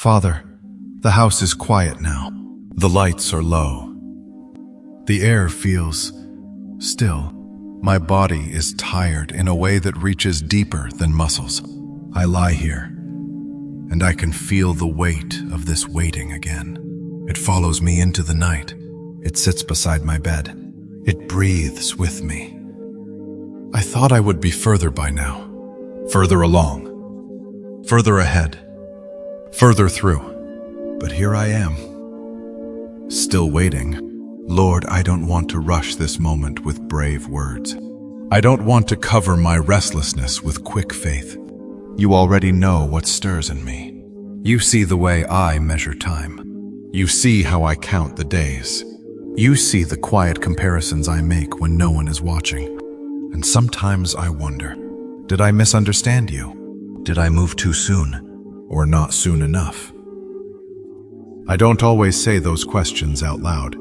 Father, the house is quiet now. The lights are low. The air feels still. My body is tired in a way that reaches deeper than muscles. I lie here, and I can feel the weight of this waiting again. It follows me into the night. It sits beside my bed. It breathes with me. I thought I would be further by now, further along, further ahead, further through. But here I am, still waiting. Lord, I don't want to rush this moment with brave words. I don't want to cover my restlessness with quick faith. You already know what stirs in me. You see the way I measure time. You see how I count the days. You see the quiet comparisons I make when no one is watching. And sometimes I wonder, did I misunderstand you? Did I move too soon, or not soon enough? I don't always say those questions out loud,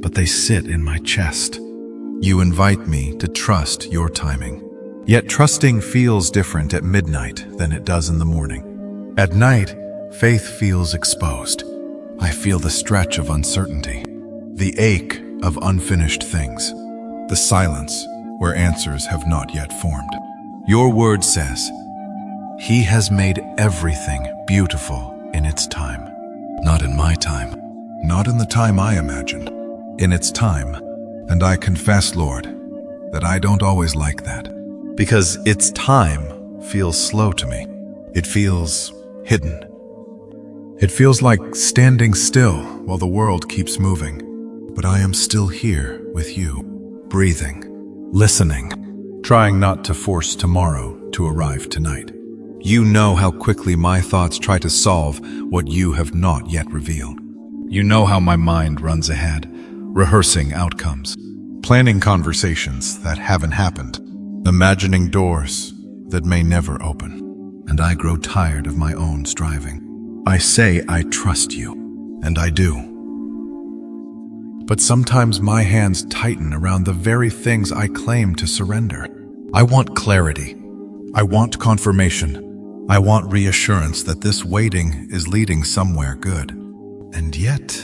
but they sit in my chest. You invite me to trust your timing. Yet trusting feels different at midnight than it does in the morning. At night, faith feels exposed. I feel the stretch of uncertainty, the ache of unfinished things, the silence where answers have not yet formed. Your word says, He has made everything beautiful in its time. Not in my time, not in the time I imagined, in its time. And I confess, Lord, that I don't always like that, because its time feels slow to me. It feels hidden. It feels like standing still while the world keeps moving. But I am still here with you, breathing, listening, trying not to force tomorrow to arrive tonight. You know how quickly my thoughts try to solve what you have not yet revealed. You know how my mind runs ahead, rehearsing outcomes, planning conversations that haven't happened, imagining doors that may never open. And I grow tired of my own striving. I say I trust you, and I do. But sometimes my hands tighten around the very things I claim to surrender. I want clarity. I want confirmation. I want reassurance that this waiting is leading somewhere good. And yet,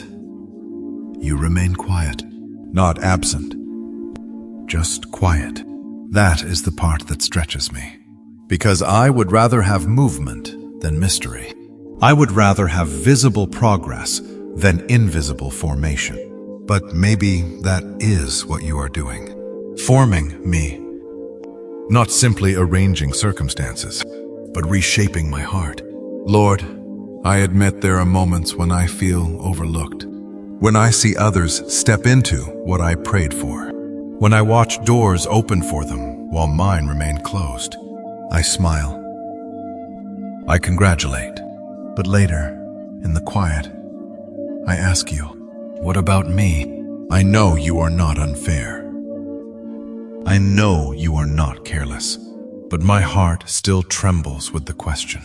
you remain quiet, not absent, just quiet. That is the part that stretches me. Because I would rather have movement than mystery. I would rather have visible progress than invisible formation. But maybe that is what you are doing. Forming me. Not simply arranging circumstances, but reshaping my heart. Lord, I admit there are moments when I feel overlooked. When I see others step into what I prayed for. When I watch doors open for them while mine remain closed. I smile. I congratulate. But later, in the quiet, I ask you, what about me? I know you are not unfair. I know you are not careless. But my heart still trembles with the question.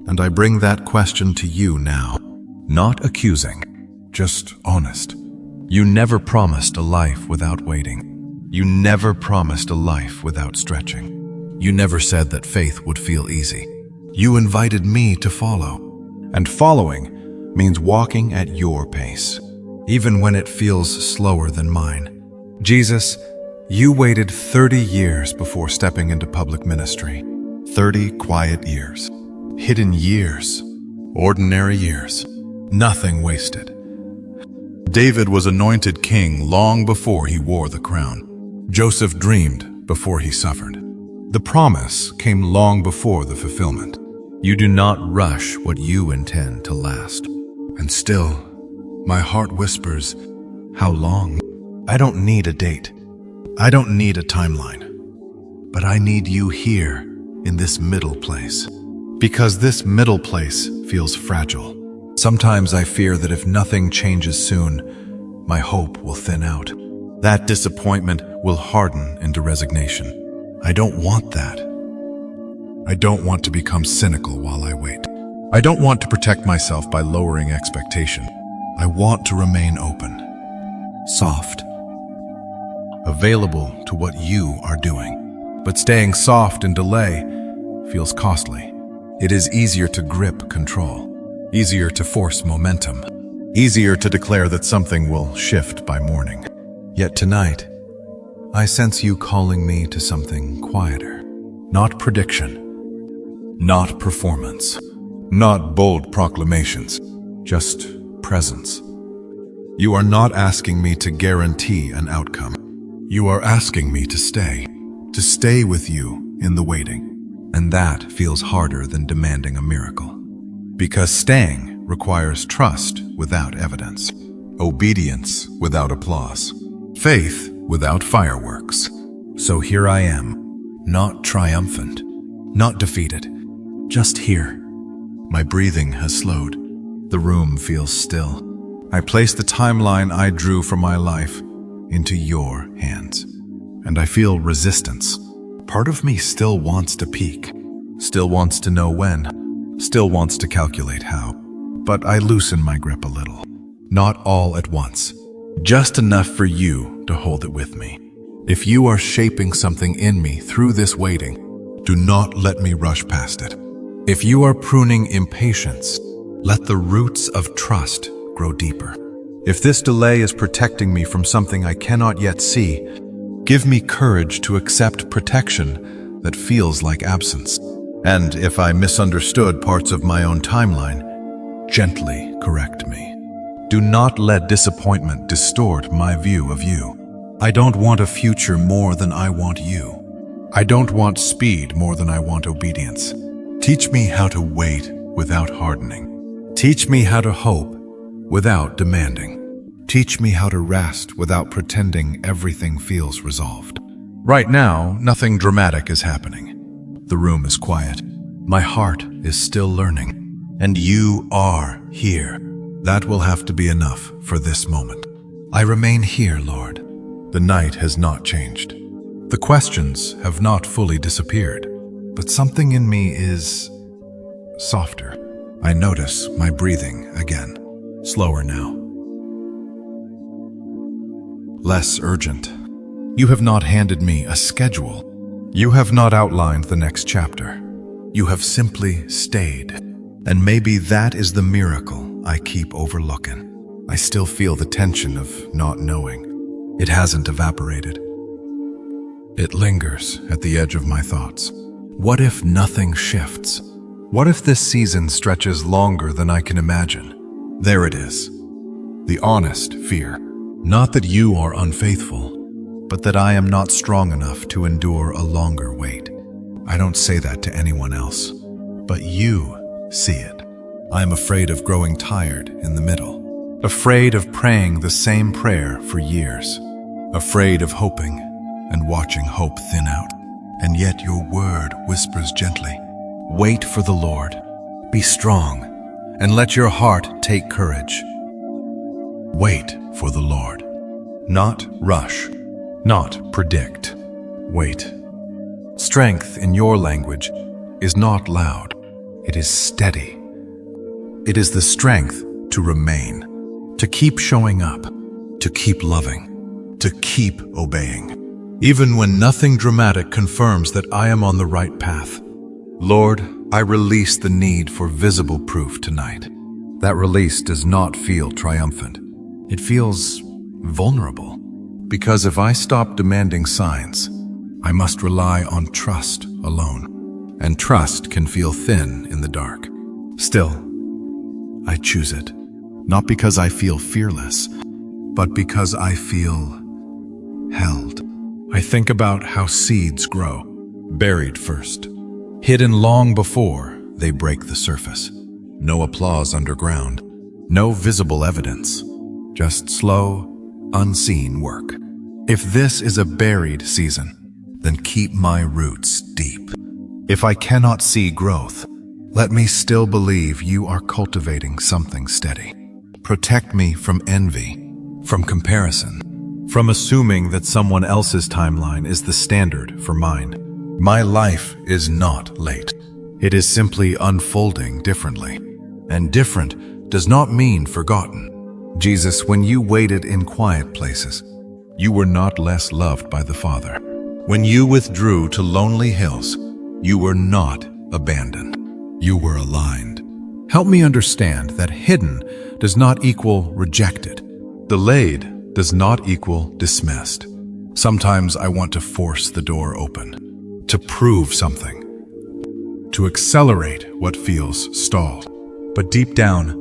And I bring that question to you now. Not accusing, just honest. You never promised a life without waiting. You never promised a life without stretching. You never said that faith would feel easy. You invited me to follow. And following means walking at your pace, even when it feels slower than mine. Jesus, you waited 30 years before stepping into public ministry. 30 quiet years, hidden years, ordinary years, nothing wasted. David was anointed king long before he wore the crown. Joseph dreamed before he suffered. The promise came long before the fulfillment. You do not rush what you intend to last. And still, my heart whispers, how long? I don't need a date. I don't need a timeline. But I need you here in this middle place. Because this middle place feels fragile. Sometimes I fear that if nothing changes soon, my hope will thin out. That disappointment will harden into resignation. I don't want that. I don't want to become cynical while I wait. I don't want to protect myself by lowering expectation. I want to remain open, soft, available to what you are doing. But staying soft in delay feels costly. It is easier to grip control. easier to force momentum, easier to declare that something will shift by morning. Yet tonight, I sense you calling me to something quieter. Not prediction, not performance, not bold proclamations, just presence. You are not asking me to guarantee an outcome. You are asking me to stay with you in the waiting. And that feels harder than demanding a miracle. Because staying requires trust without evidence, obedience without applause, faith without fireworks. So here I am, not triumphant, not defeated, just here. My breathing has slowed. The room feels still. I place the timeline I drew for my life into your hands. And I feel resistance. Part of me still wants to peek, still wants to know when, still wants to calculate how. But I loosen my grip a little. Not all at once. Just enough for you to hold it with me. If you are shaping something in me through this waiting, do not let me rush past it. If you are pruning impatience, let the roots of trust grow deeper. If this delay is protecting me from something I cannot yet see, give me courage to accept protection that feels like absence. And if I misunderstood parts of my own timeline, gently correct me. Do not let disappointment distort my view of you. I don't want a future more than I want you. I don't want speed more than I want obedience. Teach me how to wait without hardening. Teach me how to hope without demanding. Teach me how to rest without pretending everything feels resolved. Right now, nothing dramatic is happening. The room is quiet. My heart is still learning. And you are here. That will have to be enough for this moment. I remain here, Lord. The night has not changed. The questions have not fully disappeared. But something in me is softer. I notice my breathing again. Slower now. Less urgent. You have not handed me a schedule. You have not outlined the next chapter. You have simply stayed. And maybe that is the miracle I keep overlooking. I still feel the tension of not knowing. It hasn't evaporated. It lingers at the edge of my thoughts. What if nothing shifts? What if this season stretches longer than I can imagine? There it is. The honest fear. Not that you are unfaithful, but that I am not strong enough to endure a longer wait. I don't say that to anyone else, but you see it. I am afraid of growing tired in the middle, afraid of praying the same prayer for years, afraid of hoping and watching hope thin out. And yet your word whispers gently, wait for the Lord, be strong, and let your heart take courage. Wait for the Lord. Not rush, not predict. Wait. Strength in your language is not loud. It is steady. It is the strength to remain, to keep showing up, to keep loving, to keep obeying. Even when nothing dramatic confirms that I am on the right path. Lord, I release the need for visible proof tonight. That release does not feel triumphant. It feels vulnerable. Because if I stop demanding signs, I must rely on trust alone. And trust can feel thin in the dark. Still, I choose it. Not because I feel fearless, but because I feel held. I think about how seeds grow, buried first, hidden long before they break the surface. No applause underground, no visible evidence, just slow, unseen work. If this is a buried season, then keep my roots deep. If I cannot see growth, let me still believe you are cultivating something steady. Protect me from envy, from comparison, from assuming that someone else's timeline is the standard for mine. My life is not late. It is simply unfolding differently. And different does not mean forgotten. Jesus, when you waited in quiet places, you were not less loved by the Father. When you withdrew to lonely hills, you were not abandoned. You were aligned. Help me understand that hidden does not equal rejected. Delayed does not equal dismissed. Sometimes I want to force the door open, to prove something, to accelerate what feels stalled. But deep down,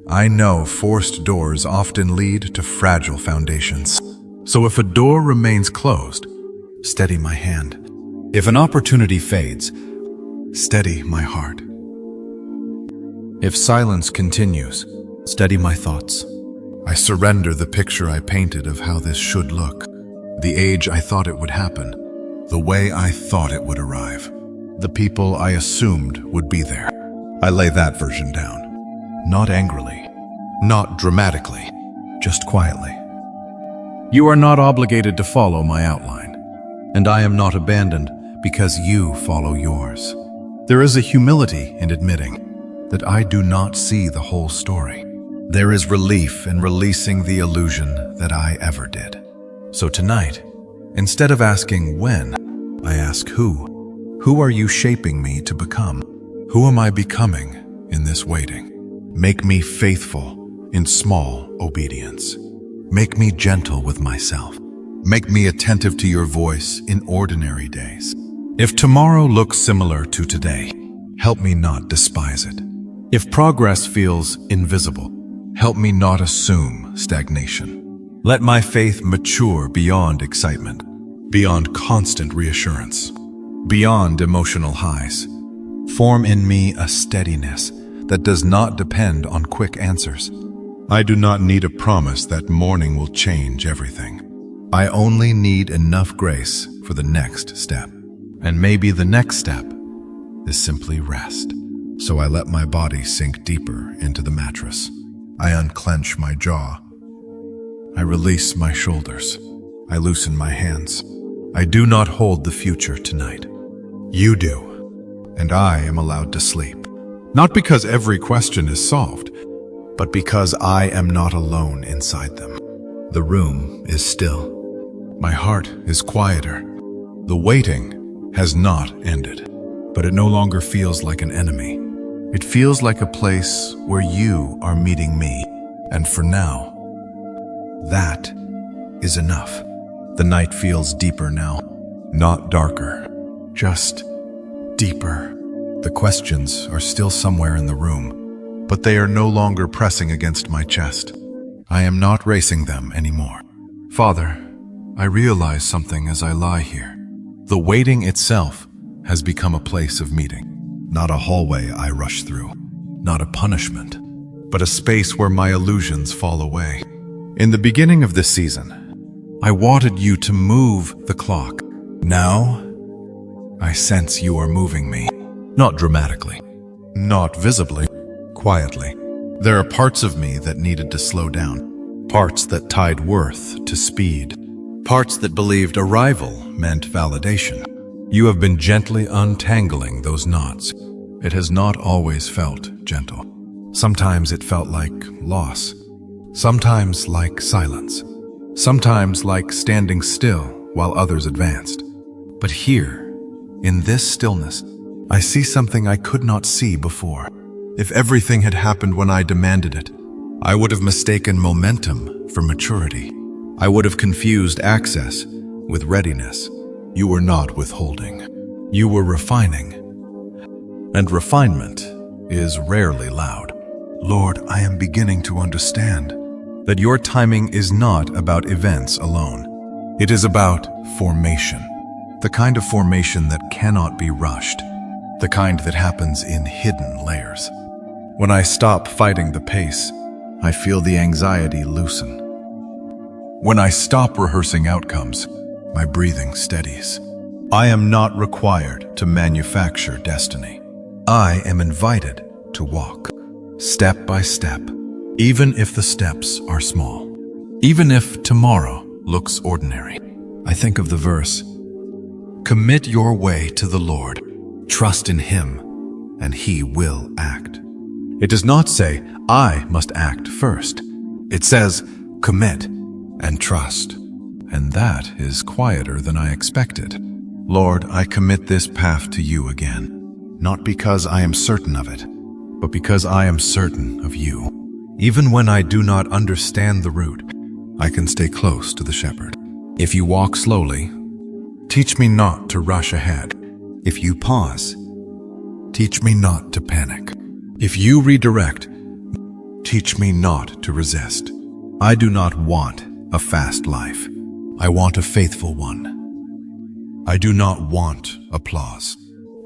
I know forced doors often lead to fragile foundations. So if a door remains closed, steady my hand. If an opportunity fades, steady my heart. If silence continues, steady my thoughts. I surrender the picture I painted of how this should look, the age I thought it would happen, the way I thought it would arrive, the people I assumed would be there. I lay that version down, not angrily, not dramatically, just quietly. You are not obligated to follow my outline, and I am not abandoned because you follow yours. There is a humility in admitting that I do not see the whole story. There is relief in releasing the illusion that I ever did. So tonight, instead of asking when, I ask who. Who are you shaping me to become? Who am I becoming in this waiting? Make me faithful in small obedience. Make me gentle with myself. Make me attentive to your voice in ordinary days. If tomorrow looks similar to today, help me not despise it. If progress feels invisible, help me not assume stagnation. Let my faith mature beyond excitement, beyond constant reassurance, beyond emotional highs. Form in me a steadiness that does not depend on quick answers. I do not need a promise that morning will change everything. I only need enough grace for the next step. And maybe the next step is simply rest. So I let my body sink deeper into the mattress. I unclench my jaw. I release my shoulders. I loosen my hands. I do not hold the future tonight. You do, and I am allowed to sleep. Not because every question is solved, but because I am not alone inside them. The room is still. My heart is quieter. The waiting has not ended, but it no longer feels like an enemy. It feels like a place where you are meeting me, and for now, that is enough. The night feels deeper now, not darker, just deeper. The questions are still somewhere in the room, but they are no longer pressing against my chest. I am not racing them anymore. Father, I realize something as I lie here. The waiting itself has become a place of meeting. Not a hallway I rush through, not a punishment, but a space where my illusions fall away. In the beginning of this season, I wanted you to move the clock. Now, I sense you are moving me. Not dramatically, not visibly, quietly. There are parts of me that needed to slow down, parts that tied worth to speed, parts that believed arrival meant validation. You have been gently untangling those knots. It has not always felt gentle. Sometimes it felt like loss. Sometimes like silence. Sometimes like standing still while others advanced. But here, in this stillness, I see something I could not see before. If everything had happened when I demanded it, I would have mistaken momentum for maturity. I would have confused access with readiness. You were not withholding. You were refining. And refinement is rarely loud. Lord, I am beginning to understand that your timing is not about events alone. It is about formation. The kind of formation that cannot be rushed. The kind that happens in hidden layers. When I stop fighting the pace, I feel the anxiety loosen. When I stop rehearsing outcomes, my breathing steadies. I am not required to manufacture destiny. I am invited to walk, step by step, even if the steps are small. Even if tomorrow looks ordinary. I think of the verse, commit your way to the Lord, trust in Him, and He will act. It does not say, I must act first. It says, commit and trust. And that is quieter than I expected. Lord, I commit this path to you again, not because I am certain of it, but because I am certain of you. Even when I do not understand the route, I can stay close to the shepherd. If you walk slowly, teach me not to rush ahead. If you pause, teach me not to panic. If you redirect, teach me not to resist. I do not want a fast life. I want a faithful one. I do not want applause.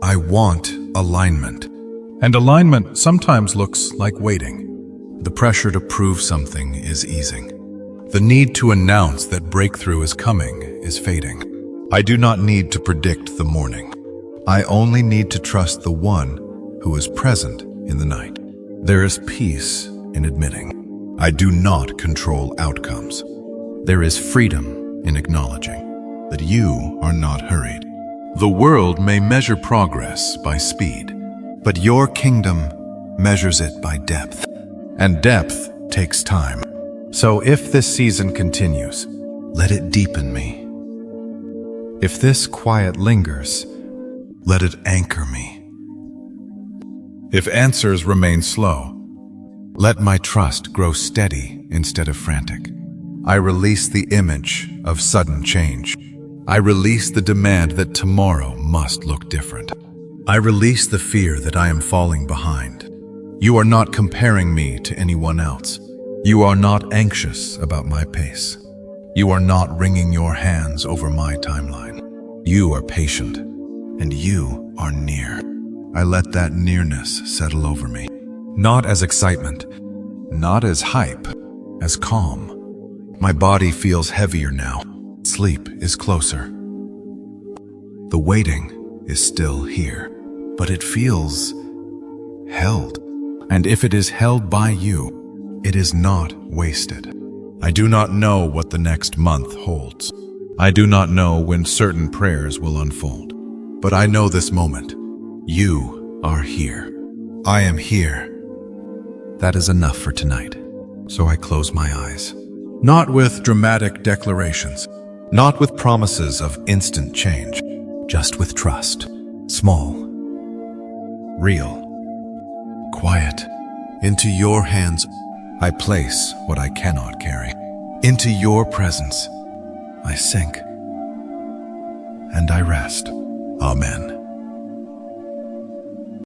I want alignment. And alignment sometimes looks like waiting. The pressure to prove something is easing. The need to announce that breakthrough is coming is fading. I do not need to predict the morning. I only need to trust the one who is present in the night. There is peace in admitting I do not control outcomes. There is freedom in acknowledging that you are not hurried. The world may measure progress by speed, but your kingdom measures it by depth. And depth takes time. So if this season continues, let it deepen me. If this quiet lingers, let it anchor me. If answers remain slow, let my trust grow steady instead of frantic. I release the image of sudden change. I release the demand that tomorrow must look different. I release the fear that I am falling behind. You are not comparing me to anyone else. You are not anxious about my pace. You are not wringing your hands over my timeline. You are patient, and you are near. I let that nearness settle over me. Not as excitement, not as hype, as calm. My body feels heavier now. Sleep is closer. The waiting is still here, but it feels held. And if it is held by you, it is not wasted. I do not know what the next month holds. I do not know when certain prayers will unfold. But I know this moment. You are here. I am here. That is enough for tonight. So I close my eyes. Not with dramatic declarations, not with promises of instant change, just with trust. Small, real, quiet. Into your hands, I place what I cannot carry. Into your presence, I sink and I rest. Amen.